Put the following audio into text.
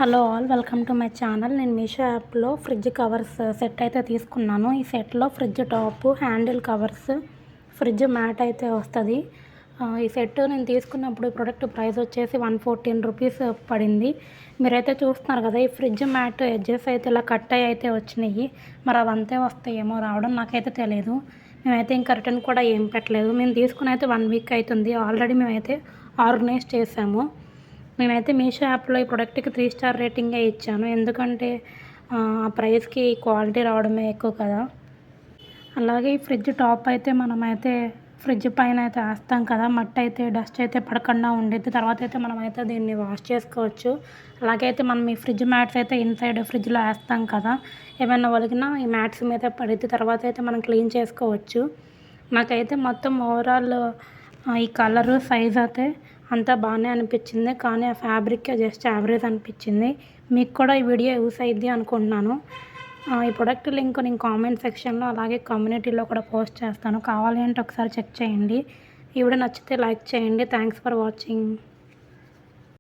Hello all, welcome to my channel. నేను మీషో యాప్లో fridge covers set అయితే తీసుకున్నాను. ఈ సెట్లో fridge top, handle covers, fridge mat అయితే వస్తుంది. ఈ సెట్ నేను తీసుకున్నప్పుడు ప్రొడక్ట్ ప్రైస్ వచ్చేసి 114 రూపీస్ పడింది. మీరైతే చూస్తున్నారు కదా, ఈ ఫ్రిడ్జ్ మ్యాట్ ఎడ్జెస్ అయితే ఇలా కట్ అయ్యి అయితే వచ్చినాయి. మరి అవి అంతే వస్తాయేమో, రావడం నాకైతే తెలియదు. మేమైతే ఇంకా రిటర్న్ కూడా ఏం పెట్టలేదు. మేము తీసుకుని అయితే 1 వీక్ అవుతుంది. ఆల్రెడీ మేమైతే ఆర్గనైజ్ చేసాము. నేనైతే మీషో యాప్లో ఈ ప్రోడక్ట్కి 3 స్టార్ రేటింగే ఇచ్చాను. ఎందుకంటే ఆ ప్రైస్కి క్వాలిటీ రావడమే ఎక్కువ కదా. అలాగే ఈ ఫ్రిడ్జ్ టాప్ అయితే మనమైతే ఫ్రిడ్జ్ పైన అయితే వేస్తాం కదా, మట్టి అయితే డస్ట్ అయితే పడకుండా ఉండిద్ది. తర్వాత అయితే మనమైతే దీన్ని వాష్ చేసుకోవచ్చు. అలాగైతే మనం ఈ ఫ్రిడ్జ్ మ్యాట్స్ అయితే ఇన్సైడ్ ఫ్రిడ్జ్లో వేస్తాం కదా, ఏమైనా ఒలిగినా ఈ మ్యాట్స్ మీద పడిద్ది. తర్వాత అయితే మనం క్లీన్ చేసుకోవచ్చు. నాకైతే మొత్తం ఓవరాల్ ఈ కలరు సైజ్ అయితే అంతా బాగానే అనిపించింది. కానీ ఆ ఫ్యాబ్రిక్ జస్ట్ యావరేజ్ అనిపించింది. మీకు కూడా ఈ వీడియో యూస్ అయ్యిద్ది అనుకుంటున్నాను. ఈ ప్రొడక్ట్ లింక్ నేను కామెంట్ సెక్షన్లో అలాగే కమ్యూనిటీలో కూడా పోస్ట్ చేస్తాను. కావాలి అంటే ఒకసారి చెక్ చేయండి. ఈ వీడియో నచ్చితే లైక్ చేయండి. Thanks for watching.